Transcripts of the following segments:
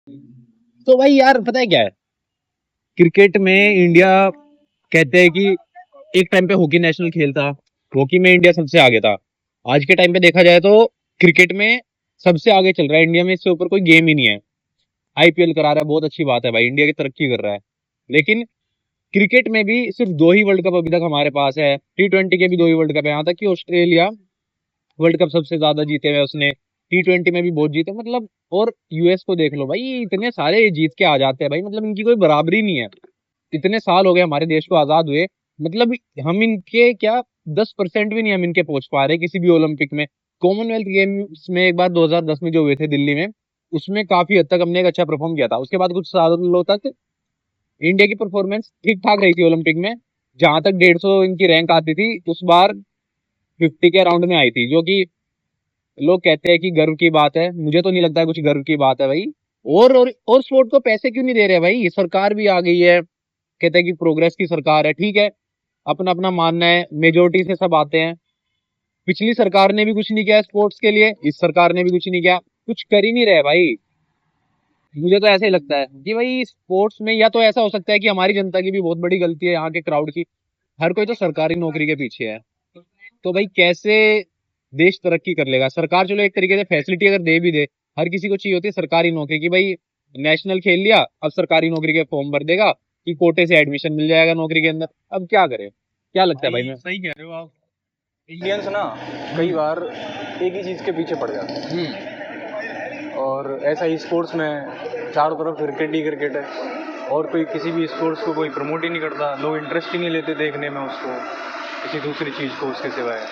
तो भाई यार पता है क्या है, क्रिकेट में इंडिया कहते हैं कि एक टाइम पे हॉकी नेशनल खेल था। हॉकी में इंडिया सबसे आगे था। आज के टाइम पे देखा जाए तो क्रिकेट में सबसे आगे चल रहा है इंडिया में, इससे ऊपर कोई गेम ही नहीं है। आईपीएल करा रहा है, बहुत अच्छी बात है भाई, इंडिया की तरक्की कर रहा है। लेकिन क्रिकेट में भी सिर्फ 2 ही वर्ल्ड कप अभी तक हमारे पास है। T20 के भी 2 ही वर्ल्ड कप है, यहाँ तक कि ऑस्ट्रेलिया वर्ल्ड कप सबसे ज्यादा जीते हुए उसने। T20 में भी बहुत जीते मतलब। और यूएस को देख लो भाई, इतने सारे जीत के आ जाते हैं भाई, मतलब इनकी कोई बराबरी नहीं है। इतने साल हो गए हमारे देश को आजाद हुए, मतलब हम इनके क्या 10% भी नहीं हम इनके पहुंच पा रहे किसी भी ओलंपिक में। कॉमनवेल्थ गेम्स में एक बार 2010 में जो हुए थे दिल्ली में, उसमें काफी हद तक हमने एक अच्छा परफॉर्म किया था। उसके बाद कुछ सालों तक इंडिया की परफॉर्मेंस ठीक ठाक रही थी ओलंपिक में। जहां तक 150 इनकी रैंक आती थी, उस बार 50 के राउंड में आई थी, जो कि लोग कहते हैं कि गर्व की बात है। मुझे तो नहीं लगता है कुछ गर्व की बात है भाई। और स्पोर्ट को पैसे क्यों नहीं दे रहे भाई? सरकार भी आ गई है, कहते हैं कि प्रोग्रेस की सरकार है, ठीक है, अपना अपना मानना है, मेजोरिटी से सब आते हैं। पिछली सरकार ने भी कुछ नहीं किया स्पोर्ट्स के लिए, इस सरकार ने भी कुछ नहीं किया, कुछ कर ही नहीं रहे भाई। मुझे तो ऐसे ही लगता है कि भाई स्पोर्ट्स में या तो ऐसा हो सकता है कि हमारी जनता की भी बहुत बड़ी गलती है, यहाँ के क्राउड की। हर कोई तो सरकारी नौकरी के पीछे है। तो भाई कैसे देश तरक्की कर लेगा? सरकार चलो एक तरीके से फैसिलिटी अगर दे भी दे, हर किसी को चाहिए होती है सरकारी नौकरी की भाई। नेशनल खेल लिया, अब सरकारी नौकरी के फॉर्म भर देगा कि कोटे से एडमिशन मिल जाएगा नौकरी के अंदर। अब क्या करे? क्या लगता है भाई? भाई मैं सही कह रहे हो आप। इंडियंस ना कई बार एक ही चीज़ के पीछे पड़ जाते हैं, और ऐसा ही स्पोर्ट्स में चारों तरफ क्रिकेट ही क्रिकेट है, और कोई किसी भी स्पोर्ट्स को कोई प्रमोट ही नहीं करता, लोग इंटरेस्ट ही नहीं लेते देखने में उसको, किसी दूसरी चीज़ को उसके सिवाय।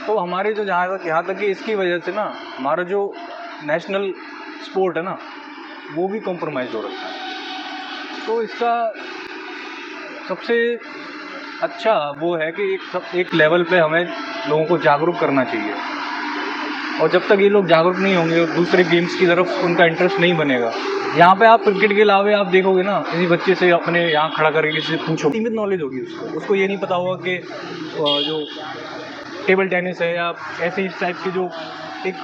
तो हमारे जो जहाँ तक यहाँ तक कि इसकी वजह से ना हमारा जो नेशनल स्पोर्ट है ना, वो भी कॉम्प्रोमाइज़ हो रखा है। तो इसका सबसे अच्छा वो है कि एक लेवल पे हमें लोगों को जागरूक करना चाहिए, और जब तक ये लोग जागरूक नहीं होंगे और दूसरे गेम्स की तरफ उनका इंटरेस्ट नहीं बनेगा। यहाँ पे आप क्रिकेट के अलावा आप देखोगे ना, किसी बच्चे से अपने यहाँ खड़ा करके किसी से पूछो, सीमित नॉलेज होगी उसको ये नहीं पता होगा कि जो टेबल टेनिस है या ऐसे इस टाइप के जो एक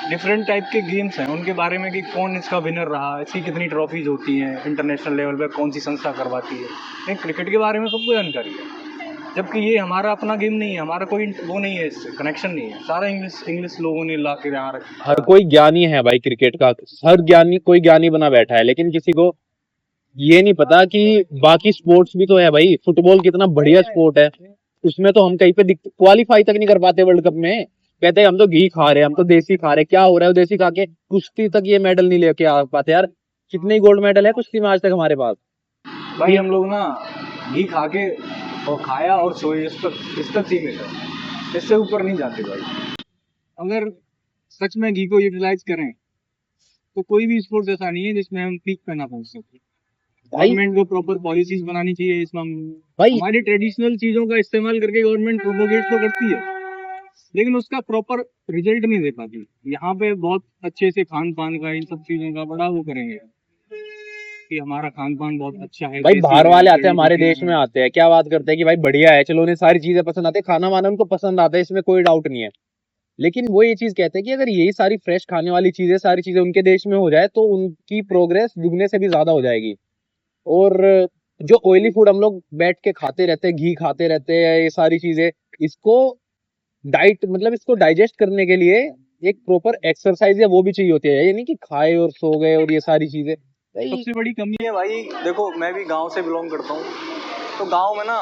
डिफरेंट टाइप के गेम्स हैं उनके बारे में, कि कौन इसका विनर रहा, इसकी कितनी ट्रॉफीज होती हैं इंटरनेशनल लेवल पे, कौन सी संस्था करवाती है। लेकिन क्रिकेट के बारे में सबको जानकारी है, जबकि ये हमारा अपना गेम नहीं है, हमारा कोई वो नहीं है, इससे कनेक्शन नहीं है, सारा इंग्लिश इंग्लिश लोगों ने ला के यहाँ हर रखा। कोई ज्ञानी है भाई क्रिकेट का। हर ज्ञानी कोई ज्ञानी बना बैठा है, लेकिन किसी को ये नहीं पता कि बाकी स्पोर्ट्स भी तो है भाई। फुटबॉल कितना बढ़िया स्पोर्ट है, उसमें तो हम कहीं पे क्वालिफाई तक नहीं कर पाते वर्ल्ड कप में। कहते हैं हम तो घी खा रहे हैं, हम तो देसी खा रहे हैं। क्या हो रहा है? वो देसी खा के कुश्ती तक ये मेडल नहीं लेके आ पाते यार। कितने गोल्ड मेडल है कुश्ती में आज तक हमारे पास? भाई हम लोग ना घी खा के और खाया और सोए, इस तक सीमित है, इससे ऊपर नहीं जाते भाई। अगर सच में घी को यूटिलाइज करें तो कोई भी स्पोर्ट्स ऐसा नहीं है जिसमें हम पीक पे ना पहुंच सके। भाई गवर्नमेंट को प्रॉपर पॉलिसीज बनानी चाहिए इसमें। भाई हमारी ट्रेडिशनल चीजों का इस्तेमाल करके गवर्नमेंट प्रोपोगेट तो करती है, लेकिन उसका प्रॉपर रिजल्ट नहीं दे पाती। यहाँ पे बहुत अच्छे से खान पान का, इन सब चीजों का बड़ा वो करेंगे कि हमारा खान पान बहुत अच्छा है, भाई देसी बाहर है, वाले आते हैं जड़ी हमारे बूटियां देश में, हैं। आते हैं क्या बात करते हैं कि भाई बढ़िया है, चलो उन्हें सारी चीजें पसंद आती है, खाना वाना उनको पसंद आता है, इसमें कोई डाउट नहीं है। लेकिन वो ये चीज कहते हैं कि अगर यही सारी फ्रेश खाने वाली चीजें, सारी चीजें उनके देश में हो जाए तो उनकी प्रोग्रेस दुगने से भी ज्यादा हो जाएगी। और जो ऑयली फूड हम लोग बैठ के खाते रहते हैं, घी खाते रहते हैं, ये सारी चीजें, इसको डाइट मतलब इसको डाइजेस्ट करने के लिए एक प्रॉपर एक्सरसाइज या वो भी चाहिए होती है, ये नहीं कि खाए और सो गए और ये सारी चीजें भाई। सबसे बड़ी कमी है भाई, देखो मैं भी गांव से बिलोंग करता हूँ, तो गांव में ना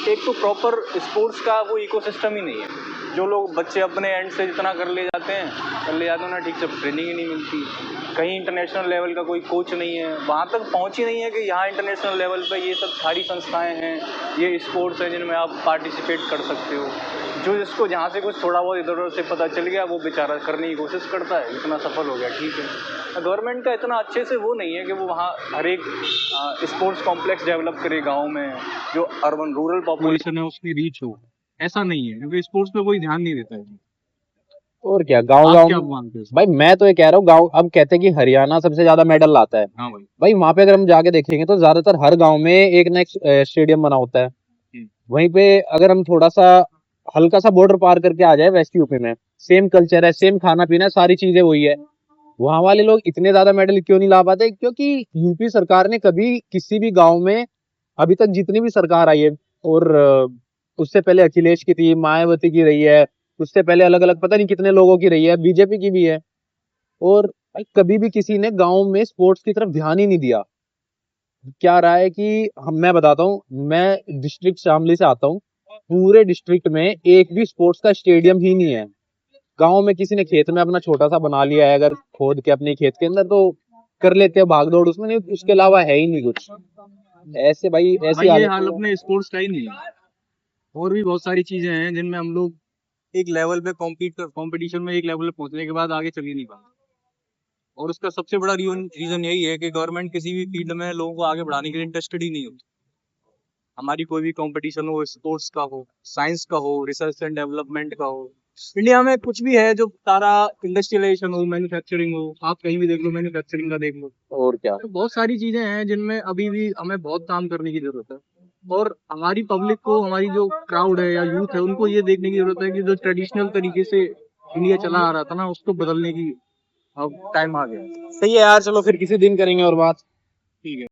एक तो प्रॉपर स्पोर्ट्स का वो इकोसिस्टम ही नहीं है। जो लोग बच्चे अपने एंड से जितना कर ले जाते हैं ना, ठीक से ट्रेनिंग ही नहीं मिलती। कहीं इंटरनेशनल लेवल का कोई कोच नहीं है, वहाँ तक पहुँच ही नहीं है कि यहाँ इंटरनेशनल लेवल पे ये सब सारी संस्थाएं हैं, ये स्पोर्ट्स हैं जिनमें आप पार्टिसिपेट कर सकते हो। जो जिसको जहाँ से कुछ थोड़ा बहुत इधर उधर से पता चल गया, वो बेचारा करने की कोशिश करता है, इतना सफल हो गया, ठीक है। गवर्नमेंट का इतना अच्छे से वो नहीं है कि वो वहाँ हर एक स्पोर्ट्स कॉम्प्लेक्स डेवलप करे गांव में, जो अर्बन रूरल पॉपुलेशन है उसकी रीच हो। ऐसा नहीं है क्योंकि स्पोर्ट्स पे कोई ध्यान नहीं देता है। और क्या गांव आप गांव क्या में? मानते हो भाई मैं तो ये कह रहा हूँ, गांव अब कहते हैं कि हरियाणा सबसे ज्यादा मेडल लाता है। हाँ भाई। भाई वहां पे अगर हम जाके देखेंगे तो ज्यादातर हर गांव में एक ना एक स्टेडियम बना होता है। वहीं पे अगर हम थोड़ा सा हल्का सा बॉर्डर पार करके आ जाए वेस्ट यूपी में, सेम कल्चर है, सेम खाना पीना है, सारी चीजें वही है। वहां वाले लोग इतने ज्यादा मेडल क्यों नहीं ला पाते? क्योंकि यूपी सरकार ने कभी किसी भी गांव में, अभी तक जितनी भी सरकार आई है, और उससे पहले अखिलेश की थी, मायावती की रही है, उससे पहले अलग अलग पता नहीं कितने लोगों की रही है, बीजेपी की भी है, और भाई कभी भी किसी ने गांव में स्पोर्ट्स की तरफ ध्यान ही नहीं दिया। क्या रहा है कि मैं बताता हूँ, मैं डिस्ट्रिक्ट शामली से आता हूँ, पूरे डिस्ट्रिक्ट में एक भी स्पोर्ट्स का स्टेडियम ही नहीं है। गांव में किसी ने खेत में अपना छोटा सा बना लिया है, अगर खोद के अपने खेत के अंदर, तो कर लेते हैं भाग दौड़ उसमें, नहीं उसके अलावा है ही नहीं कुछ। ऐसे भाई, ऐसी भाई ये हालत हाल है। अपने स्पोर्ट्स का ही नहीं है, और भी बहुत सारी चीजें हैं जिनमें हम लोग एक लेवल पे कंपटीशन में एक लेवल पे पहुंचने के बाद आगे चल ही नहीं पाते। और उसका सबसे बड़ा रीजन यही है कि गवर्नमेंट किसी भी फील्ड में लोगों को आगे बढ़ाने के लिए इंटरेस्टेड ही नहीं होती। हमारी कोई भी कंपटीशन हो, स्पोर्ट्स का हो, साइंस का हो, रिसर्च एंड डेवलपमेंट का हो, इंडिया में कुछ भी है जो सारा इंडस्ट्रियलाइजेशन हो, मैन्युफैक्चरिंग हो, आप कहीं भी देख लो, मैन्युफैक्चरिंग का देख लो। और क्या। तो बहुत सारी चीजें हैं जिनमें अभी भी हमें बहुत काम करने की जरूरत है। और हमारी पब्लिक को, हमारी जो क्राउड है या यूथ है, उनको ये देखने की जरूरत है कि जो ट्रेडिशनल तरीके से इंडिया चला आ रहा था ना, उसको बदलने की अब टाइम आ गया है। सही है यार, चलो फिर किसी दिन करेंगे और बात। ठीक है।